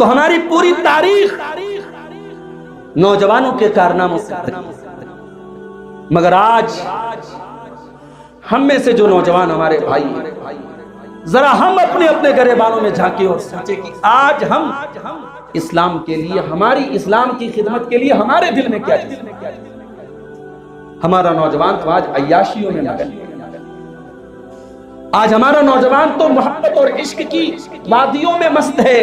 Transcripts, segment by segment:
تو ہماری پوری تاریخ نوجوانوں کے کارناموں سے مگر آج ہم میں سے جو نوجوان ہمارے بھائی ہیں، ذرا ہم اپنے اپنے گریبانوں میں جھانکیں اور سوچیں کہ آج ہم اسلام کے لیے، ہماری اسلام کی خدمت کے لیے ہمارے دل میں کیا چیز ہے۔ ہمارا نوجوان تو آج عیاشیوں میں مگن ہے، آج ہمارا نوجوان تو محبت اور عشق کی وادیوں میں مست ہے۔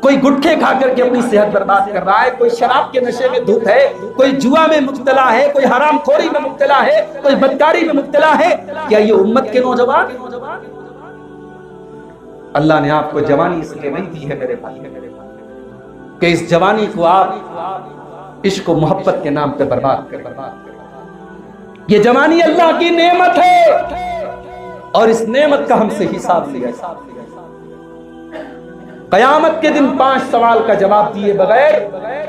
کوئی گٹھے کھا کر کے اپنی صحت برباد کر رہا ہے، کوئی شراب کے نشے میں دھت ہے، کوئی جوا میں مبتلا ہے، کوئی حرام خوری میں مبتلا ہے، کوئی بدکاری میں مبتلا ہے۔ کیا یہ امت کے نوجوان؟ اللہ نے آپ کو جوانی اس لیے نہیں دی ہے میرے بھائی کہ اس جوانی کو آپ عشق و محبت کے نام پہ برباد کر۔ یہ جوانی اللہ کی نعمت ہے اور اس نعمت کا ہم سے حساب لیا جائے۔ قیامت کے دن 5 سوال کا جواب دیے بغیر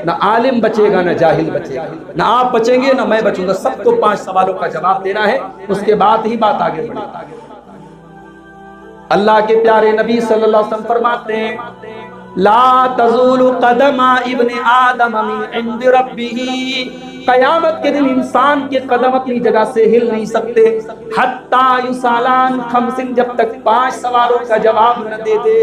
نہ عالم بچے گا، نہ جاہل بچے گا، نہ آپ بچیں گے نہ میں بچوں گا، سب کو 5 سوالوں کا جواب دینا ہے، اس کے بعد ہی بات آگے بڑھے۔ اللہ کے پیارے نبی صلی اللہ علیہ وسلم فرماتے ہیں لا تزول قدم ابن آدم من عند ربہ، قیامت کے دن انسان کے قدم اپنی جگہ سے ہل نہیں سکتے حتی یسالان خمس، جب تک 5 سوالوں کا جواب نہ دے دے۔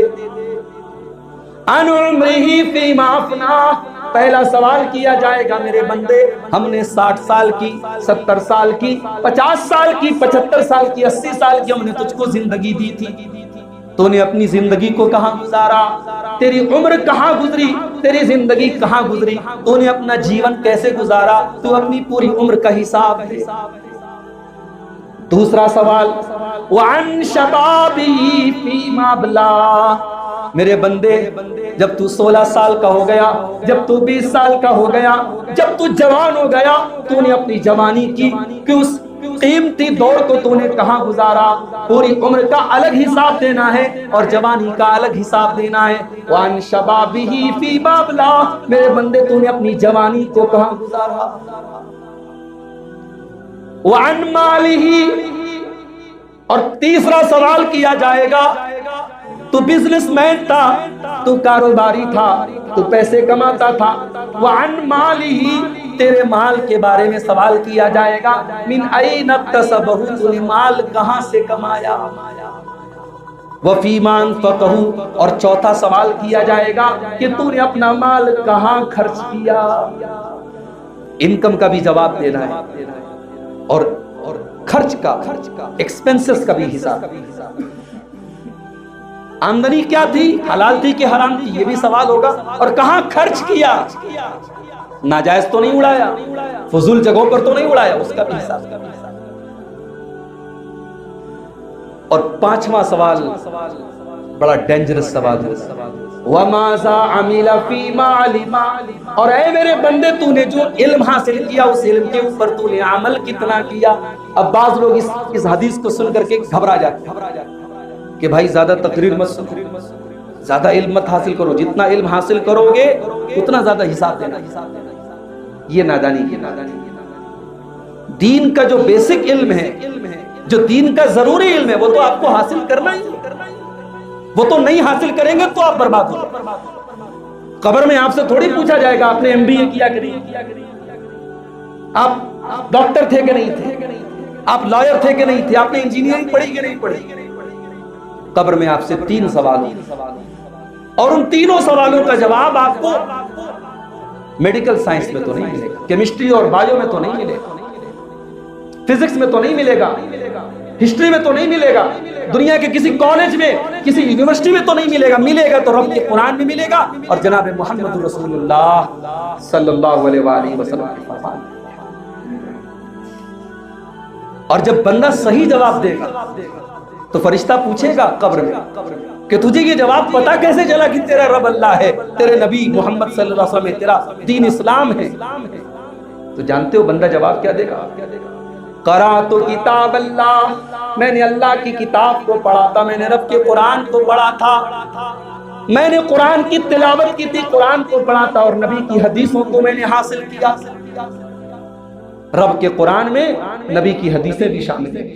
ان عمرہ فیما افناہ، پہلا سوال کیا جائے گا میرے بندے ہم نے 60 سال کی، 70 سال کی، 50 سال کی، 75 سال کی، 80 سال کی ہم نے تجھ کو زندگی دی تھی، تو نے اپنی زندگی کو کہاں گزارا؟ تیری عمر کہاں گزری؟ تیری زندگی کہاں گزری؟ تو نے اپنا جیون کیسے گزارا؟ تو اپنی پوری عمر کا حساب ہے۔ دوسرا سوال وعن شبابی فیما بلا، میرے بندے جب تو 16 سال کا ہو گیا، جب تو 20 سال کا ہو گیا، جب تو جوان ہو گیا، تو نے اپنی جوانی کی کہ اس قیمتی دور کو تو نے کہاں گزارا؟ پوری عمر کا الگ حساب دینا ہے اور جوانی کا الگ حساب دینا ہے۔ وان شبابہ فی بابلا، میرے بندے تو نے اپنی جوانی کو کہاں گزارا؟ وان مالہ، اور تیسرا سوال کیا جائے گا تو بزنس مین تھا، تو کاروباری تھا، تو پیسے کماتا تھا۔ وعن مالہ، تیرے مال کے بارے میں سوال کیا جائے گا۔ من این اکتسبہ، تو نے مال کہاں سے کمایا؟ وفیما انفقہ، اور چوتھا سوال کیا جائے گا کہ تو نے اپنا مال کہاں خرچ کیا؟ انکم کا بھی جواب دینا ہے اور خرچ کا، ایکسپنسز کا بھی حساب۔ آمدنی کیا تھی، حلال تھی کہ حرام تھی، یہ بھی سوال ہوگا، اور کہاں خرچ کیا؟ ناجائز تو نہیں اڑایا، فضول جگہوں پر تو نہیں اڑایا، اس کا بھی حساب۔ اور 5واں سوال بڑا ڈینجرس سوال ہے، وَمَاذَا عَمِلَ فِيمَا عَلِمَ، اور اے میرے بندے تو نے جو علم حاصل کیا اس علم کے اوپر تو نے عمل کتنا کیا؟ اب بعض لوگ اس حدیث کو سن کر کے گھبرا جاتے ہیں کہ بھائی زیادہ تقریر مت سنو، زیادہ علم مت حاصل کرو، جتنا علم حاصل کرو گے اتنا زیادہ حساب دینا۔ یہ نادانی ہے۔ دین کا جو بیسک علم ہے، جو دین کا ضروری علم ہے، وہ تو آپ کو حاصل کرنا ہی، وہ تو نہیں حاصل کریں گے تو آپ برباد ہو جائیں۔ قبر میں آپ سے تھوڑی پوچھا جائے گا آپ نے MBA کیا کہ نہیں، آپ ڈاکٹر تھے کہ نہیں تھے، آپ لائر تھے کہ نہیں تھے، آپ نے انجینئرنگ پڑھی کہ نہیں پڑھی۔ قبر میں آپ سے 3 سوال ہوں، اور ان تینوں سوالوں کا جواب آپ کو میڈیکل سائنس میں تو نہیں ملے گا، کیمسٹری اور بایو میں تو نہیں ملے گا، فزکس میں تو نہیں ملے گا، ہسٹری میں تو نہیں ملے گا، دنیا کے کسی کالج میں، کسی یونیورسٹی میں تو نہیں ملے گا، ملے گا تو رب کے قرآن میں ملے گا اور جناب محمد رسول اللہ صلی اللہ علیہ وآلہ وسلم کے فرمان۔ اور جب بندہ صحیح جواب دے گا تو فرشتہ پوچھے گا قبر میں کہ تجھے یہ جواب پتا کیسے چلا کہ تیرا رب اللہ ہے، تیرے نبی محمد صلی اللہ علیہ وسلم ہے، تیرا دین اسلام ہے؟ تو جانتے ہو بندہ جواب کیا دے گا؟ قرأت کتاب اللہ، میں نے اللہ کی کتاب کو پڑھا تھا، میں نے رب کے قرآن کو پڑھا تھا، میں نے قرآن کی تلاوت کی تھی، قرآن کو پڑھا تھا، اور نبی کی حدیثوں کو میں نے حاصل کیا۔ رب کے قرآن میں نبی کی حدیثیں بھی شامل ہیں۔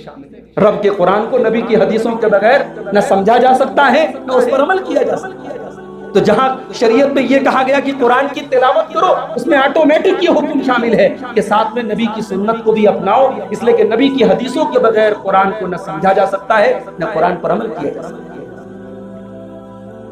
رب کے قرآن کو نبی کی حدیثوں کے بغیر نہ سمجھا جا سکتا ہے، نہ اس پر عمل کیا جا سکتا ہے۔ تو جہاں شریعت میں یہ کہا گیا کہ قرآن کی تلاوت کرو، اس میں آٹومیٹک یہ حکم شامل ہے کہ ساتھ میں نبی کی سنت کو بھی اپناؤ، اس لیے کہ نبی کی حدیثوں کے بغیر قرآن کو نہ سمجھا جا سکتا ہے نہ قرآن پر عمل کیا جا سکتا ہے۔